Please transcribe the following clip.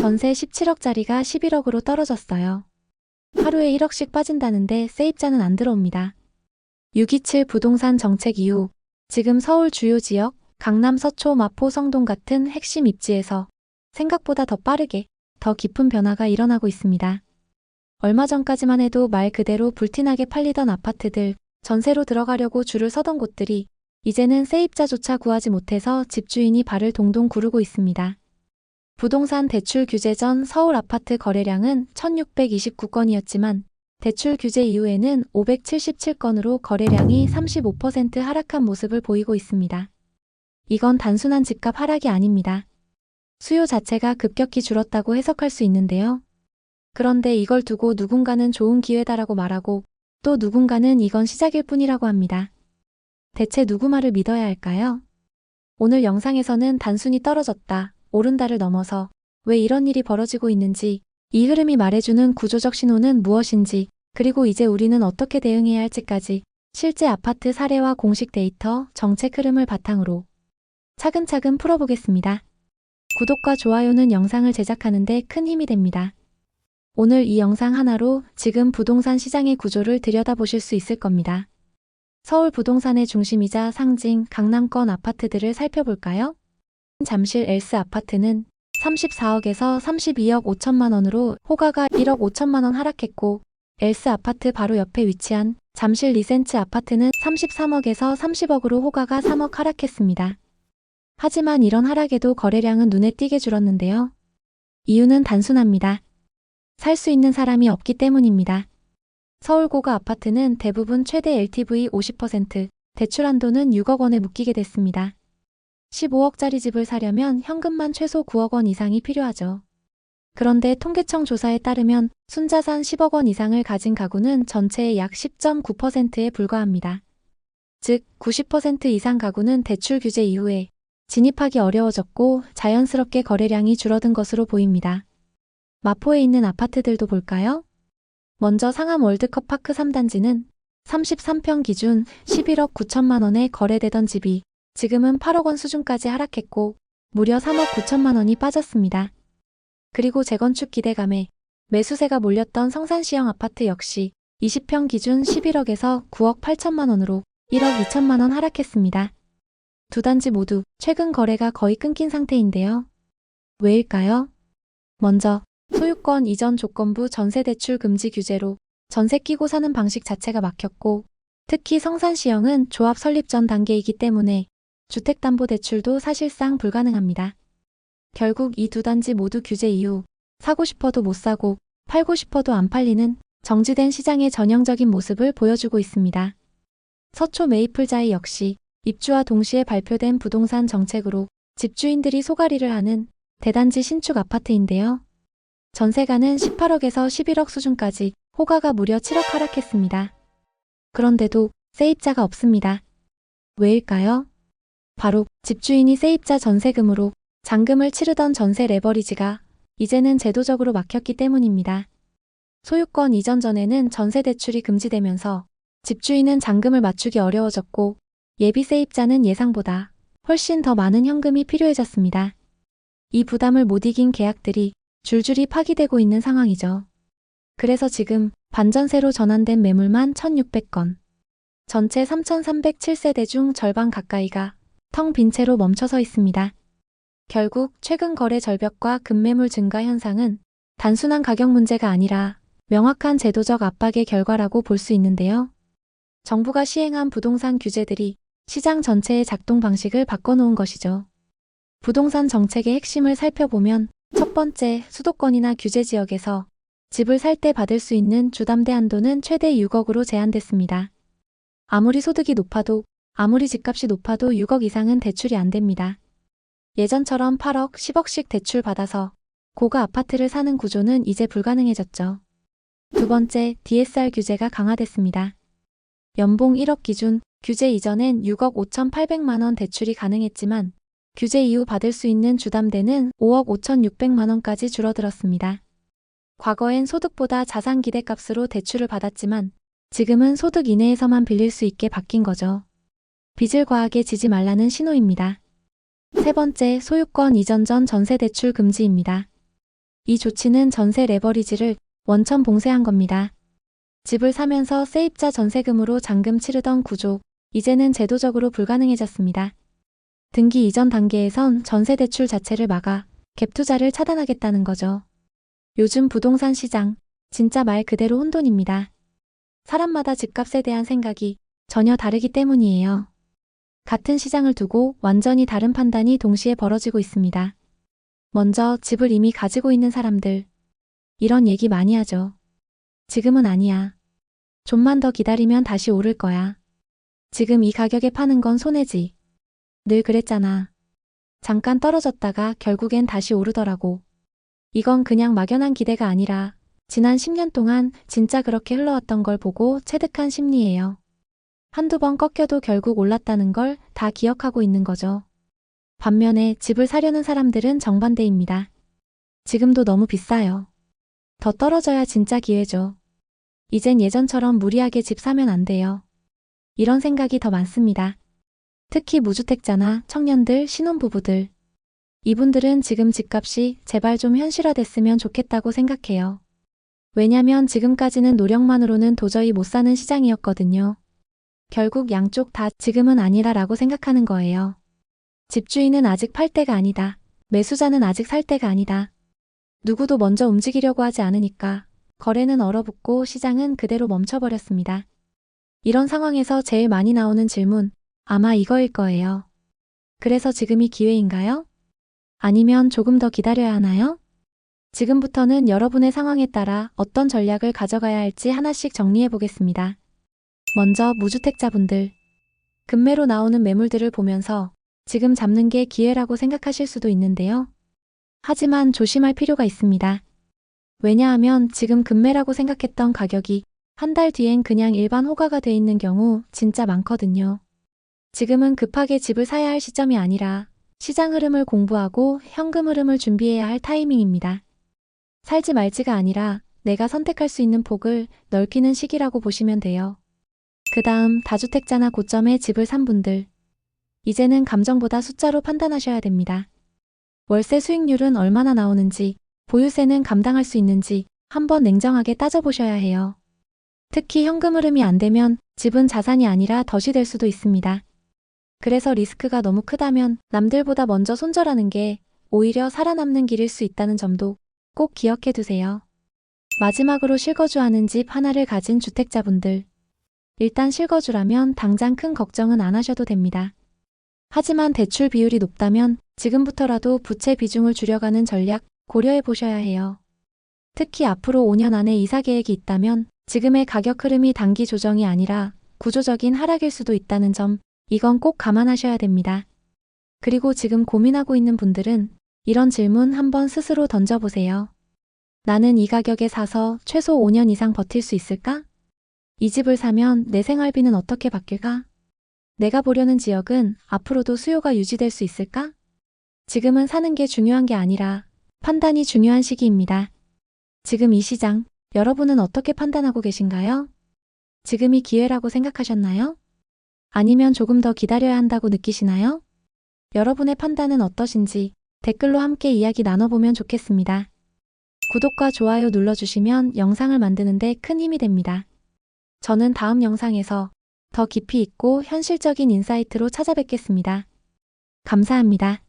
전세 17억짜리가 11억으로 떨어졌어요. 하루에 1억씩 빠진다는데 세입자는 안 들어옵니다. 627 부동산 정책 이후 지금 서울 주요 지역, 강남 서초 마포 성동 같은 핵심 입지에서 생각보다 더 빠르게 더 깊은 변화가 일어나고 있습니다. 얼마 전까지만 해도 말 그대로 불티나게 팔리던 아파트들, 전세로 들어가려고 줄을 서던 곳들이 이제는 세입자조차 구하지 못해서 집주인이 발을 동동 구르고 있습니다. 부동산 대출 규제 전 서울 아파트 거래량은 1629건이었지만 대출 규제 이후에는 577건으로 거래량이 35% 하락한 모습을 보이고 있습니다. 이건 단순한 집값 하락이 아닙니다. 수요 자체가 급격히 줄었다고 해석할 수 있는데요. 그런데 이걸 두고 누군가는 좋은 기회다라고 말하고 또 누군가는 이건 시작일 뿐이라고 합니다. 대체 누구 말을 믿어야 할까요? 오늘 영상에서는 단순히 떨어졌다, 오른다를 넘어서 왜 이런 일이 벌어지고 있는지, 이 흐름이 말해주는 구조적 신호는 무엇인지, 그리고 이제 우리는 어떻게 대응해야 할지까지 실제 아파트 사례와 공식 데이터, 정책 흐름을 바탕으로 차근차근 풀어보겠습니다. 구독과 좋아요는 영상을 제작하는 데 큰 힘이 됩니다. 오늘 이 영상 하나로 지금 부동산 시장의 구조를 들여다보실 수 있을 겁니다. 서울 부동산의 중심이자 상징 강남권 아파트들을 살펴볼까요? 잠실 엘스 아파트는 34억에서 32억 5천만 원으로 호가가 1억 5천만 원 하락했고, 엘스 아파트 바로 옆에 위치한 잠실 리센츠 아파트는 33억에서 30억으로 호가가 3억 하락했습니다. 하지만 이런 하락에도 거래량은 눈에 띄게 줄었는데요. 이유는 단순합니다. 살 수 있는 사람이 없기 때문입니다. 서울 고가 아파트는 대부분 최대 LTV 50%, 대출 한도는 6억 원에 묶이게 됐습니다. 15억짜리 집을 사려면 현금만 최소 9억 원 이상이 필요하죠. 그런데 통계청 조사에 따르면 순자산 10억 원 이상을 가진 가구는 전체의 약 10.9%에 불과합니다. 즉 90% 이상 가구는 대출 규제 이후에 진입하기 어려워졌고 자연스럽게 거래량이 줄어든 것으로 보입니다. 마포에 있는 아파트들도 볼까요? 먼저 상암 월드컵 파크 3단지는 33평 기준 11억 9천만 원에 거래되던 집이 지금은 8억 원 수준까지 하락했고 무려 3억 9천만 원이 빠졌습니다. 그리고 재건축 기대감에 매수세가 몰렸던 성산시형 아파트 역시 20평 기준 11억에서 9억 8천만 원으로 1억 2천만 원 하락했습니다. 두 단지 모두 최근 거래가 거의 끊긴 상태인데요. 왜일까요? 먼저 소유권 이전 조건부 전세대출 금지 규제로 전세 끼고 사는 방식 자체가 막혔고, 특히 성산시형은 조합 설립 전 단계이기 때문에 주택담보대출도 사실상 불가능합니다. 결국 이 두 단지 모두 규제 이후 사고 싶어도 못 사고 팔고 싶어도 안 팔리는 정지된 시장의 전형적인 모습을 보여주고 있습니다. 서초 메이플자이 역시 입주와 동시에 발표된 부동산 정책으로 집주인들이 소가리를 하는 대단지 신축 아파트인데요. 전세가는 18억에서 11억 수준까지 호가가 무려 7억 하락했습니다. 그런데도 세입자가 없습니다. 왜일까요? 바로 집주인이 세입자 전세금으로 잔금을 치르던 전세 레버리지가 이제는 제도적으로 막혔기 때문입니다. 소유권 이전 전에는 전세 대출이 금지되면서 집주인은 잔금을 맞추기 어려워졌고 예비 세입자는 예상보다 훨씬 더 많은 현금이 필요해졌습니다. 이 부담을 못 이긴 계약들이 줄줄이 파기되고 있는 상황이죠. 그래서 지금 반전세로 전환된 매물만 1,600건, 전체 3,307세대 중 절반 가까이가 텅 빈 채로 멈춰서 있습니다. 결국 최근 거래 절벽과 급매물 증가 현상은 단순한 가격 문제가 아니라 명확한 제도적 압박의 결과라고 볼 수 있는데요. 정부가 시행한 부동산 규제들이 시장 전체의 작동 방식을 바꿔놓은 것이죠. 부동산 정책의 핵심을 살펴보면 첫 번째, 수도권이나 규제 지역에서 집을 살 때 받을 수 있는 주담대 한도는 최대 6억으로 제한됐습니다. 아무리 소득이 높아도, 아무리 집값이 높아도 6억 이상은 대출이 안 됩니다. 예전처럼 8억, 10억씩 대출 받아서 고가 아파트를 사는 구조는 이제 불가능해졌죠. 두 번째, DSR 규제가 강화됐습니다. 연봉 1억 기준, 규제 이전엔 6억 5,800만 원 대출이 가능했지만 규제 이후 받을 수 있는 주담대는 5억 5,600만 원까지 줄어들었습니다. 과거엔 소득보다 자산 기대값으로 대출을 받았지만 지금은 소득 이내에서만 빌릴 수 있게 바뀐 거죠. 빚을 과하게 지지 말라는 신호입니다. 세 번째, 소유권 이전 전 전세 대출 금지입니다. 이 조치는 전세 레버리지를 원천 봉쇄한 겁니다. 집을 사면서 세입자 전세금으로 잔금 치르던 구조, 이제는 제도적으로 불가능해졌습니다. 등기 이전 단계에선 전세 대출 자체를 막아 갭 투자를 차단하겠다는 거죠. 요즘 부동산 시장, 진짜 말 그대로 혼돈입니다. 사람마다 집값에 대한 생각이 전혀 다르기 때문이에요. 같은 시장을 두고 완전히 다른 판단이 동시에 벌어지고 있습니다. 먼저 집을 이미 가지고 있는 사람들. 이런 얘기 많이 하죠. 지금은 아니야. 좀만 더 기다리면 다시 오를 거야. 지금 이 가격에 파는 건 손해지. 늘 그랬잖아. 잠깐 떨어졌다가 결국엔 다시 오르더라고. 이건 그냥 막연한 기대가 아니라 지난 10년 동안 진짜 그렇게 흘러왔던 걸 보고 체득한 심리예요. 한두 번 꺾여도 결국 올랐다는 걸 다 기억하고 있는 거죠. 반면에 집을 사려는 사람들은 정반대입니다. 지금도 너무 비싸요. 더 떨어져야 진짜 기회죠. 이젠 예전처럼 무리하게 집 사면 안 돼요. 이런 생각이 더 많습니다. 특히 무주택자나 청년들, 신혼부부들. 이분들은 지금 집값이 제발 좀 현실화됐으면 좋겠다고 생각해요. 왜냐면 지금까지는 노력만으로는 도저히 못 사는 시장이었거든요. 결국 양쪽 다 지금은 아니라라고 생각하는 거예요. 집주인은 아직 팔 때가 아니다. 매수자는 아직 살 때가 아니다. 누구도 먼저 움직이려고 하지 않으니까 거래는 얼어붙고 시장은 그대로 멈춰버렸습니다. 이런 상황에서 제일 많이 나오는 질문, 아마 이거일 거예요. 그래서 지금이 기회인가요? 아니면 조금 더 기다려야 하나요? 지금부터는 여러분의 상황에 따라 어떤 전략을 가져가야 할지 하나씩 정리해 보겠습니다. 먼저 무주택자분들. 급매로 나오는 매물들을 보면서 지금 잡는 게 기회라고 생각하실 수도 있는데요. 하지만 조심할 필요가 있습니다. 왜냐하면 지금 급매라고 생각했던 가격이 한 달 뒤엔 그냥 일반 호가가 돼 있는 경우 진짜 많거든요. 지금은 급하게 집을 사야 할 시점이 아니라 시장 흐름을 공부하고 현금 흐름을 준비해야 할 타이밍입니다. 살지 말지가 아니라 내가 선택할 수 있는 폭을 넓히는 시기라고 보시면 돼요. 그 다음 다주택자나 고점에 집을 산 분들. 이제는 감정보다 숫자로 판단하셔야 됩니다. 월세 수익률은 얼마나 나오는지, 보유세는 감당할 수 있는지 한번 냉정하게 따져보셔야 해요. 특히 현금 흐름이 안 되면 집은 자산이 아니라 덫이 될 수도 있습니다. 그래서 리스크가 너무 크다면 남들보다 먼저 손절하는 게 오히려 살아남는 길일 수 있다는 점도 꼭 기억해 두세요. 마지막으로 실거주하는 집 하나를 가진 주택자분들. 일단 실거주라면 당장 큰 걱정은 안 하셔도 됩니다. 하지만 대출 비율이 높다면 지금부터라도 부채 비중을 줄여가는 전략 고려해 보셔야 해요. 특히 앞으로 5년 안에 이사 계획이 있다면 지금의 가격 흐름이 단기 조정이 아니라 구조적인 하락일 수도 있다는 점, 이건 꼭 감안하셔야 됩니다. 그리고 지금 고민하고 있는 분들은 이런 질문 한번 스스로 던져보세요. 나는 이 가격에 사서 최소 5년 이상 버틸 수 있을까? 이 집을 사면 내 생활비는 어떻게 바뀔까? 내가 보려는 지역은 앞으로도 수요가 유지될 수 있을까? 지금은 사는 게 중요한 게 아니라 판단이 중요한 시기입니다. 지금 이 시장, 여러분은 어떻게 판단하고 계신가요? 지금이 기회라고 생각하셨나요? 아니면 조금 더 기다려야 한다고 느끼시나요? 여러분의 판단은 어떠신지 댓글로 함께 이야기 나눠보면 좋겠습니다. 구독과 좋아요 눌러주시면 영상을 만드는 데 큰 힘이 됩니다. 저는 다음 영상에서 더 깊이 있고 현실적인 인사이트로 찾아뵙겠습니다. 감사합니다.